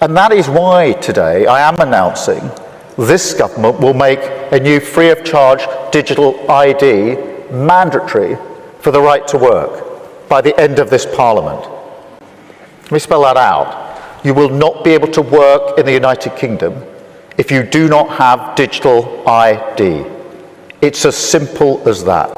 And that is why today I am announcing this government will make a new free of charge digital ID mandatory for the right to work by the end of this Parliament. Let me spell that out. You will not be able to work in the United Kingdom if you do not have digital ID. It's as simple as that.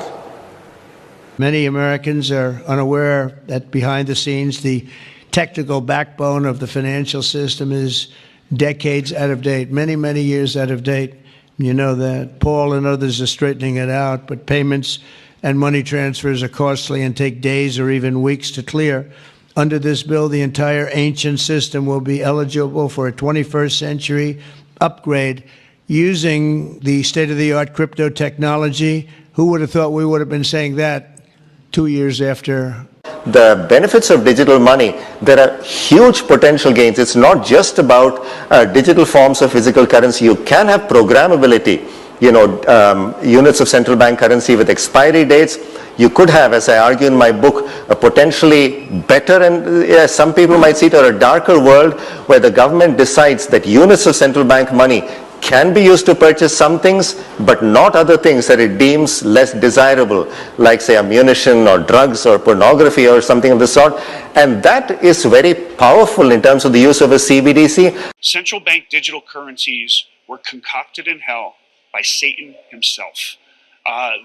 Many Americans are unaware that behind the scenes, the technical backbone of the financial system is decades out of date, many, many years out of date. You know that. Paul and others are straightening it out, but payments and money transfers are costly and take days or even weeks to clear. Under this bill, the entire ancient system will be eligible for a 21st century upgrade using the state-of-the-art crypto technology. Who would have thought we would have been saying that 2 years after? The benefits of digital money, there are huge potential gains. It's not just about digital forms of physical currency. You can have programmability, units of central bank currency with expiry dates. You could have, as I argue in my book, a potentially better and some people might see it, or a darker world where the government decides that units of central bank money can be used to purchase some things, but not other things that it deems less desirable, like say ammunition or drugs or pornography or something of the sort. And that is very powerful in terms of the use of a CBDC. Central bank digital currencies were concocted in hell by Satan himself.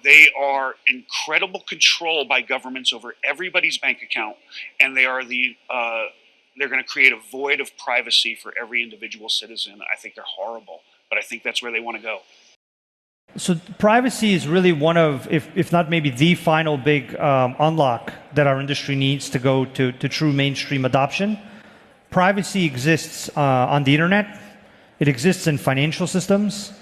They are incredible control by governments over everybody's bank account, and they are they're going to create a void of privacy for every individual citizen. I think they're horrible, but I think that's where they want to go. So privacy is really one of, if not maybe the final big unlock that our industry needs to go to true mainstream adoption. Privacy exists on the internet. It exists in financial systems.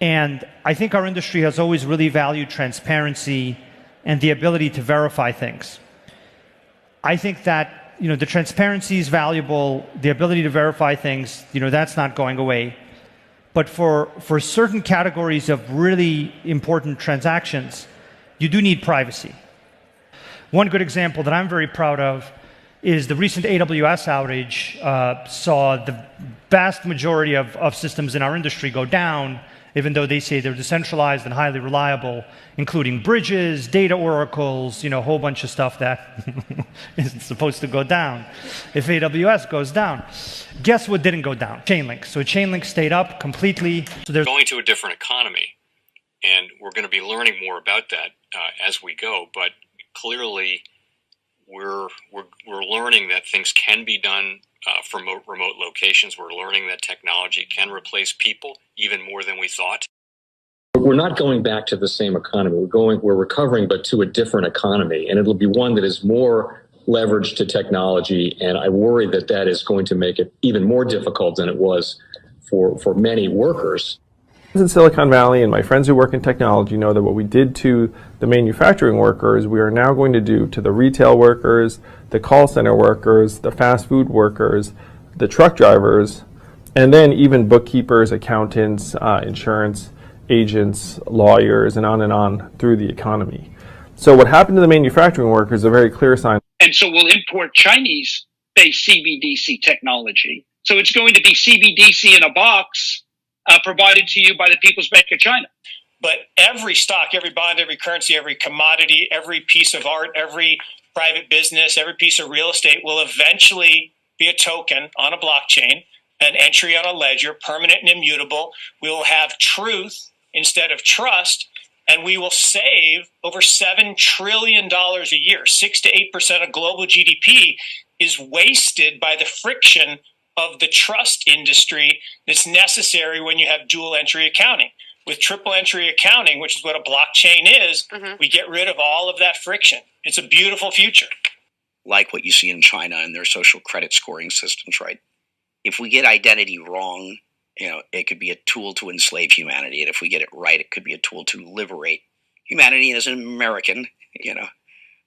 And I think our industry has always really valued transparency and the ability to verify things. I think that the transparency is valuable, the ability to verify things, that's not going away. But for certain categories of really important transactions, you do need privacy. One good example that I'm very proud of is the recent AWS outage saw the vast majority of systems in our industry go down, even though they say they're decentralized and highly reliable, including bridges, data oracles, a whole bunch of stuff that isn't supposed to go down if AWS goes down. Guess what didn't go down? Chainlink. So Chainlink stayed up completely. So there's going to a different economy, and we're going to be learning more about that as we go. But clearly, we're learning that things can be done from remote locations. We're learning that technology can replace people even more than we thought. We're not going back to the same economy. We're recovering, but to a different economy, and it'll be one that is more leveraged to technology. And I worry that that is going to make it even more difficult than it was for many workers. In Silicon Valley, and my friends who work in technology know that what we did to the manufacturing workers, we are now going to do to the retail workers, the call center workers, the fast food workers, the truck drivers, and then even bookkeepers, accountants, insurance agents, lawyers, and on through the economy. So what happened to the manufacturing workers is a very clear sign. And so we'll import Chinese-based CBDC technology. So it's going to be CBDC in a box provided to you by the People's Bank of China. But every stock, every bond, every currency, every commodity, every piece of art, every private business, every piece of real estate will eventually be a token on a blockchain, an entry on a ledger, permanent and immutable. We will have truth instead of trust, and we will save over $7 trillion a year. 6 to 8% of global GDP is wasted by the friction of the trust industry that's necessary when you have dual entry accounting. With triple entry accounting, which is what a blockchain is, we get rid of all of that friction. It's a beautiful future. Like what you see in China and their social credit scoring systems, right? If we get identity wrong, it could be a tool to enslave humanity. And if we get it right, it could be a tool to liberate humanity. And as an American,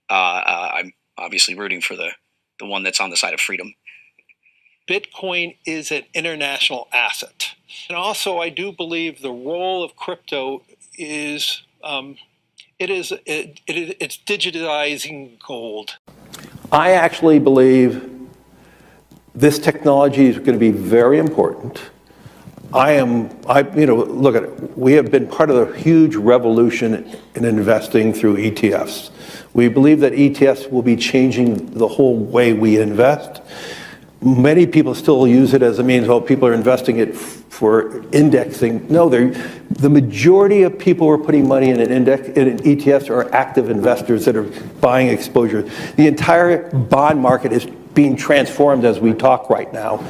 I'm obviously rooting for the one that's on the side of freedom. Bitcoin is an international asset. And also, I do believe the role of crypto is, it's digitizing gold. I actually believe This technology is going to be very important. Look at it. We have been part of a huge revolution in investing through ETFs. We believe that ETFs will be changing the whole way we invest. Many people still use it as a means, well, people are investing it for indexing. No, the majority of people who are putting money in in ETFs are active investors that are buying exposure. The entire bond market is being transformed as we talk right now.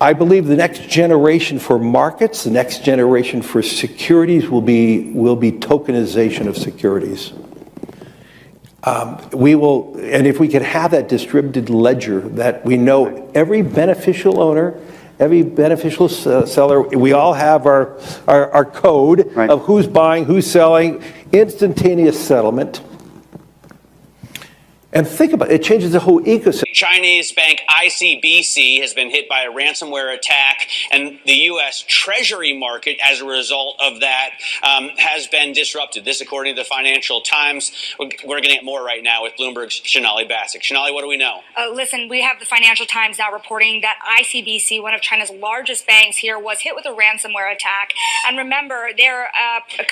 I believe the next generation for markets, the next generation for securities will be tokenization of securities. And if we could have that distributed ledger that we know every beneficial owner, every beneficial seller, we all have our code of who's buying, who's selling, instantaneous settlement. And think about it, it changes the whole ecosystem. Chinese bank ICBC has been hit by a ransomware attack, and the U.S. Treasury market, as a result of that, has been disrupted. This, according to the Financial Times. We're going to get more right now with Bloomberg's Shonali Bassick. Shonali, what do we know? Listen, we have the Financial Times now reporting that ICBC, one of China's largest banks here, was hit with a ransomware attack. And remember, they're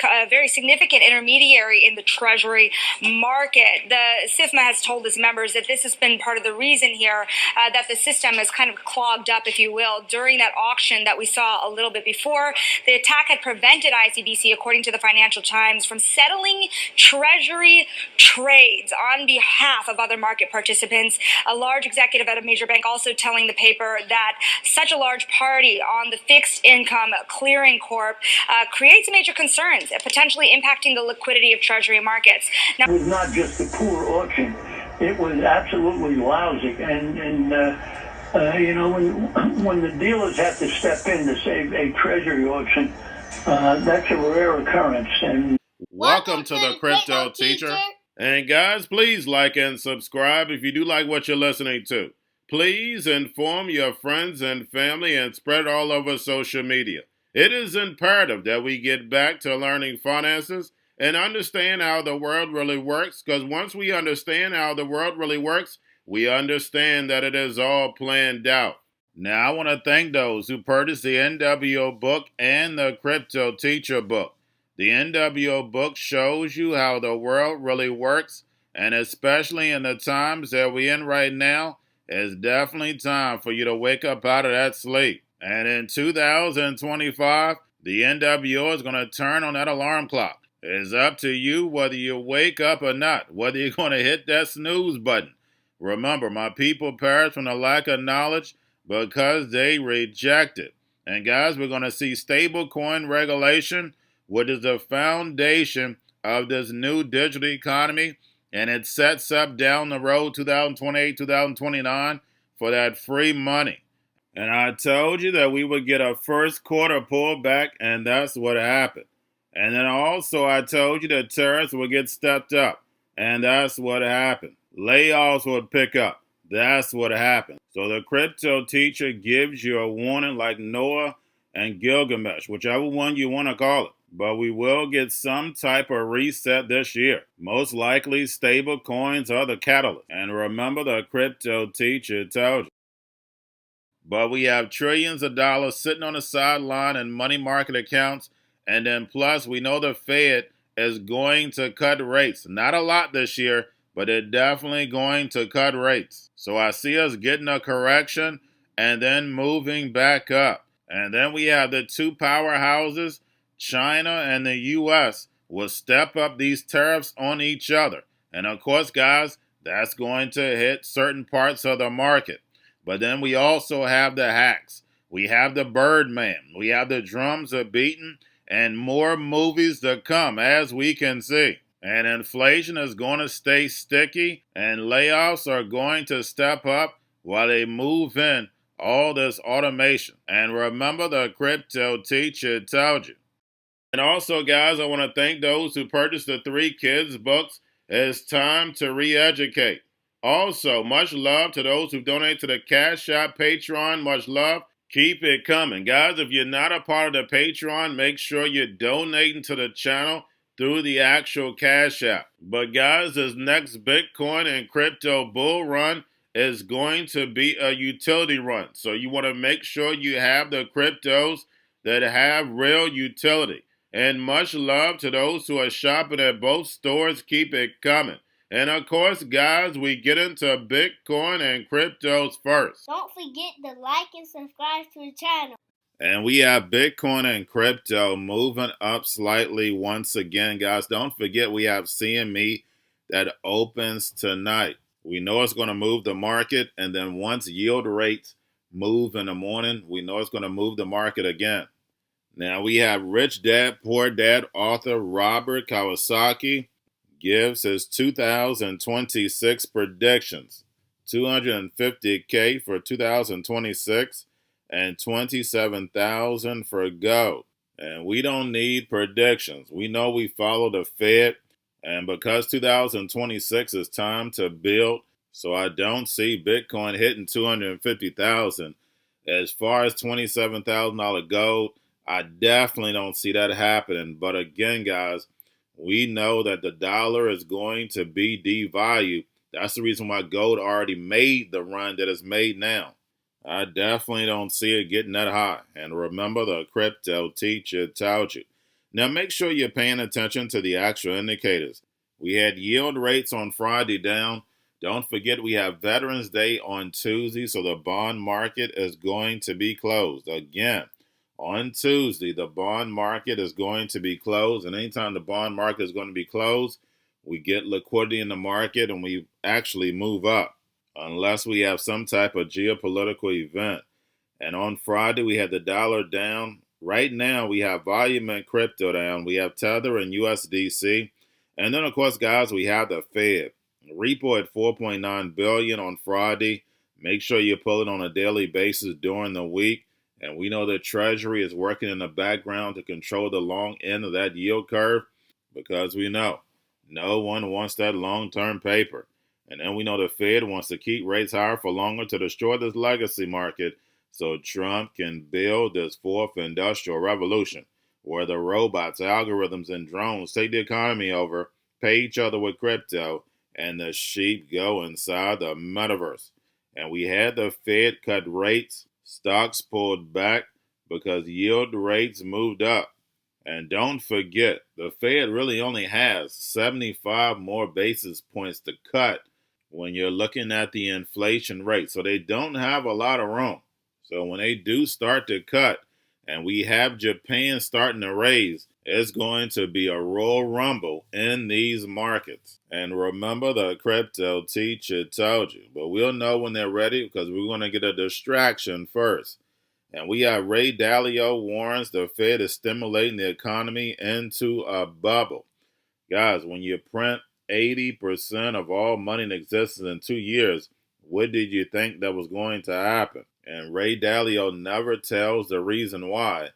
a very significant intermediary in the Treasury market. The SIFMA has told its members that this has been part of the reason here that the system is kind of clogged up, if you will, during that auction that we saw a little bit before. The attack had prevented ICBC, according to the Financial Times, from settling Treasury trades on behalf of other market participants. A large executive at a major bank also telling the paper that such a large party on the fixed income clearing corp creates major concerns, potentially impacting the liquidity of Treasury markets. Now, it was not just a poor auction. It was absolutely lousy, and when the dealers have to step in to save a treasury auction, that's a rare occurrence. And welcome to the Crypto Teacher. And guys, please like and subscribe if you do like what you're listening to. Please inform your friends and family and spread it all over social media. It is imperative that we get back to learning finances and understand how the world really works, because once we understand how the world really works, we understand that it is all planned out. Now, I want to thank those who purchased the NWO book and the Crypto Teacher book. The NWO book shows you how the world really works, and especially in the times that we're in right now, it's definitely time for you to wake up out of that sleep. And in 2025, the NWO is going to turn on that alarm clock. It's up to you whether you wake up or not, whether you're going to hit that snooze button. Remember, my people perish from the lack of knowledge because they reject it. And guys, we're going to see stablecoin regulation, which is the foundation of this new digital economy, and it sets up down the road 2028, 2029 for that free money. And I told you that we would get a first quarter pullback, and that's what happened. And then also I told you that tariffs would get stepped up, and that's what happened. Layoffs would pick up. That's what happened. So the Crypto Teacher gives you a warning like Noah and Gilgamesh, whichever one you want to call it. But we will get some type of reset this year. Most likely stable coins are the catalyst. And remember, the Crypto Teacher told you. But we have trillions of dollars sitting on the sideline in money market accounts. And then plus, we know the Fed is going to cut rates. Not a lot this year, but they're definitely going to cut rates. So I see us getting a correction and then moving back up. And then we have the two powerhouses, China and the U.S., will step up these tariffs on each other. And of course, guys, that's going to hit certain parts of the market. But then we also have the hacks. We have the Birdman. We have the drums are beaten. And more movies to come, as we can see. And inflation is going to stay sticky, and layoffs are going to step up while they move in all this automation. And remember, the Crypto Teacher told you. And also, guys, I want to thank those who purchased the 3 kids books. It's time to re-educate. Also, much love to those who donate to the Cash App, Patreon. Much love. Keep it coming. Guys, if you're not a part of the Patreon, make sure you're donating to the channel through the actual Cash App. But guys, this next Bitcoin and crypto bull run is going to be a utility run. So you want to make sure you have the cryptos that have real utility. And much love to those who are shopping at both stores. Keep it coming. And of course, guys, we get into Bitcoin and cryptos first. Don't forget to like and subscribe to the channel. And we have Bitcoin and crypto moving up slightly once again, guys. Don't forget we have CME that opens tonight. We know it's going to move the market, and then once yield rates move in the morning, we know it's going to move the market again. Now we have Rich Dad, Poor Dad author Robert Kiyosaki gives his 2026 predictions. 250K for 2026 and 27,000 for gold. And we don't need predictions. We know we follow the Fed, and because 2026 is time to build, so I don't see Bitcoin hitting 250,000. As far as $27,000 gold, I definitely don't see that happening. But again, guys, we know that the dollar is going to be devalued. That's the reason why gold already made the run that it's made now. I definitely don't see it getting that high. And remember, the crypto teacher told you. Now make sure you're paying attention to the actual indicators. We had yield rates on Friday down. Don't forget we have Veterans Day on Tuesday, so the bond market is going to be closed. Again, on Tuesday, the bond market is going to be closed. And anytime the bond market is going to be closed, we get liquidity in the market and we actually move up, unless we have some type of geopolitical event. And on Friday, we had the dollar down. Right now, we have volume and crypto down. We have Tether and USDC. And then, of course, guys, we have the Fed. Repo at $4.9 billion on Friday. Make sure you pull it on a daily basis during the week. And we know the Treasury is working in the background to control the long end of that yield curve, because we know no one wants that long-term paper. And then we know the Fed wants to keep rates higher for longer to destroy this legacy market so Trump can build this fourth industrial revolution where the robots, algorithms, and drones take the economy over, pay each other with crypto, and the sheep go inside the metaverse. And we had the Fed cut rates, stocks pulled back because yield rates moved up. And don't forget, the Fed really only has 75 more basis points to cut when you're looking at the inflation rate. So they don't have a lot of room. So when they do start to cut, and we have Japan starting to raise, it's going to be a Royal Rumble in these markets. And remember, the crypto teacher told you. But we'll know when they're ready, because we're going to get a distraction first. And we have Ray Dalio warns the Fed is stimulating the economy into a bubble. Guys, when you print 80% of all money in existence in 2 years, what did you think that was going to happen? And Ray Dalio never tells the reason why,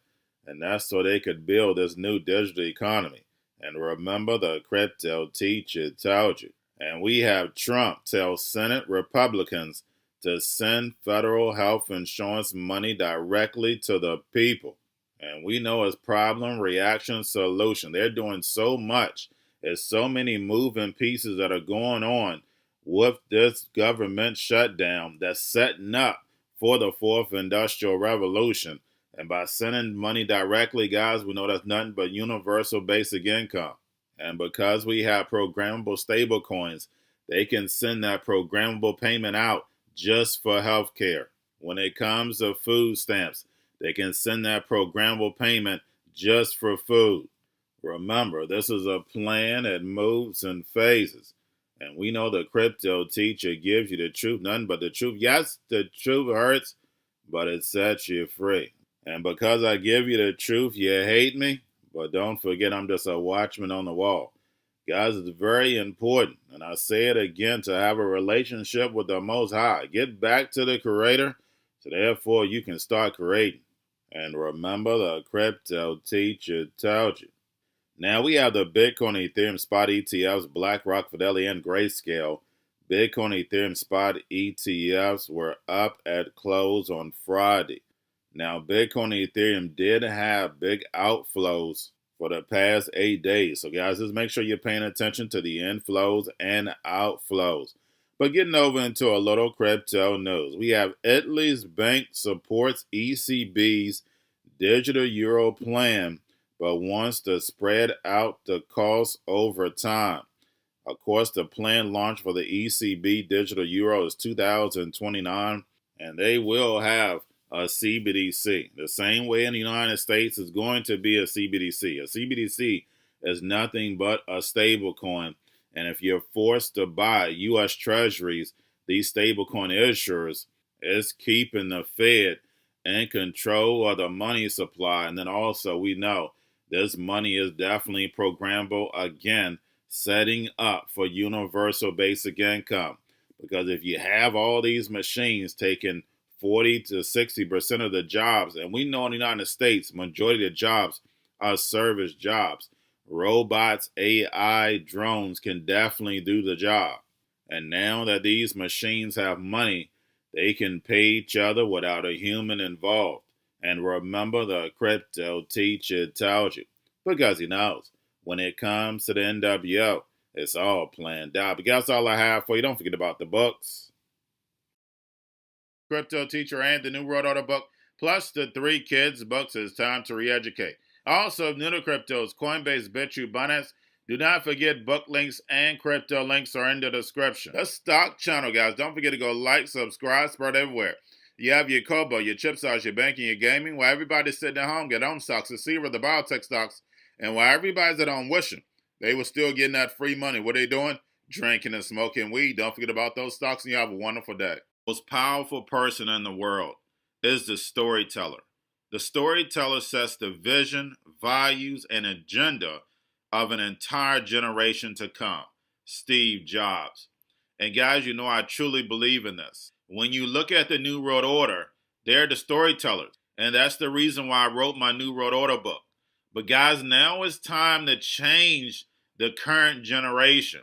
and that's so they could build this new digital economy. And remember, the crypto teacher told you. And we have Trump tell Senate Republicans to send federal health insurance money directly to the people. And we know it's problem, reaction, solution. They're doing so much. There's so many moving pieces that are going on with this government shutdown that's setting up for the fourth industrial revolution. And by sending money directly, guys, we know that's nothing but universal basic income. And because we have programmable stable coins, they can send that programmable payment out just for health care. When it comes to food stamps, they can send that programmable payment just for food. Remember, this is a plan that moves in phases. And we know the crypto teacher gives you the truth, nothing but the truth. Yes, the truth hurts, but it sets you free. And because I give you the truth, you hate me, but don't forget I'm just a watchman on the wall. Guys, it's very important, and I say it again, to have a relationship with the Most High. Get back to the Creator, so therefore you can start creating. And remember, the crypto teacher told you. Now we have the Bitcoin, Ethereum spot ETFs, BlackRock, Fidelity, and Grayscale. Bitcoin, Ethereum spot ETFs were up at close on Friday. Now, Bitcoin and Ethereum did have big outflows for the past 8 days. So, guys, just make sure you're paying attention to the inflows and outflows. But getting over into a little crypto news, we have Italy's bank supports ECB's digital euro plan, but wants to spread out the cost over time. Of course, the plan launched for the ECB digital euro is 2029, and they will have a CBDC. The same way in the United States is going to be a CBDC. A CBDC is nothing but a stable coin. And if you're forced to buy U.S. Treasuries, these stablecoin issuers is keeping the Fed in control of the money supply. And then also we know this money is definitely programmable, again, setting up for universal basic income. Because if you have all these machines taking 40 to 60% of the jobs, and we know in the United States, majority of the jobs are service jobs. Robots, AI, drones can definitely do the job. And now that these machines have money, they can pay each other without a human involved. And remember, the crypto teacher tells you, because he knows when it comes to the NWO, it's all planned out. But that's all I have for you. Don't forget about the books. Crypto Teacher and the New World Order book, plus the 3 kids books. It's time to re-educate. Also, new to cryptos, Coinbase, Bitrue, Binance. Do not forget book links and crypto links are in the description. The stock channel, guys. Don't forget to go like, subscribe, spread everywhere. You have your Kobo, your chip stocks, your banking, your gaming. While everybody's sitting at home, get home stocks, the Seaver, the biotech stocks. And while everybody's at home wishing they were still getting that free money, what are they doing? Drinking and smoking weed. Don't forget about those stocks, and you have a wonderful day. The most powerful person in the world is the storyteller. The storyteller sets the vision, values, and agenda of an entire generation to come. Steve Jobs. And guys, you know I truly believe in this. When you look at the New World Order, they're the storytellers. And that's the reason why I wrote my New World Order book. But guys, now it's time to change the current generation.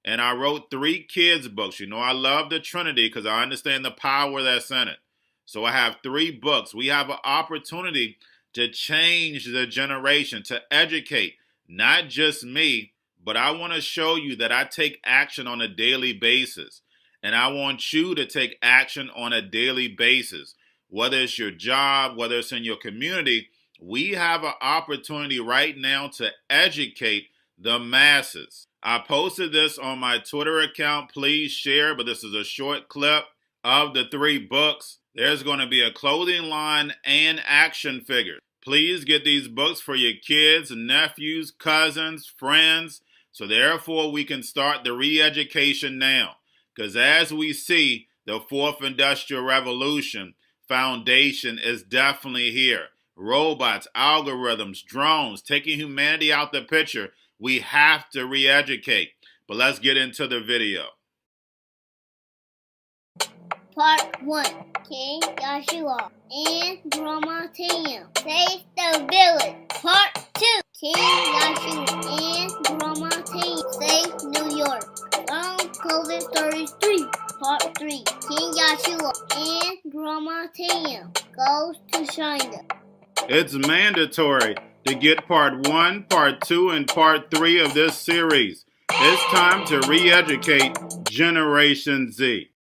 And I wrote 3 kids books. You know I love the Trinity because I understand the power that's in it. So I have 3 books. We have an opportunity to change the generation, to educate, not just me, but I want to show you that I take action on a daily basis. And I want you to take action on a daily basis. Whether it's your job, whether it's in your community, we have an opportunity right now to educate the masses. I posted this on my Twitter account. Please share, but this is a short clip of the 3 books. There's going to be a clothing line and action figures. Please get these books for your kids, nephews, cousins, friends, so therefore we can start the re-education now. Because as we see, the 4th Industrial Revolution foundation is definitely here. Robots, algorithms, drones, taking humanity out the picture. We have to re-educate. But let's get into the video. Part 1. King Joshua and Grandma Tam save the village. Part 2. King Joshua and Grandma Tam save New York from COVID Stories 3. Part 3. King Joshua and Grandma Tam goes to China. It's mandatory to get part 1, part 2, and part 3 of this series. It's time to re-educate Generation Z.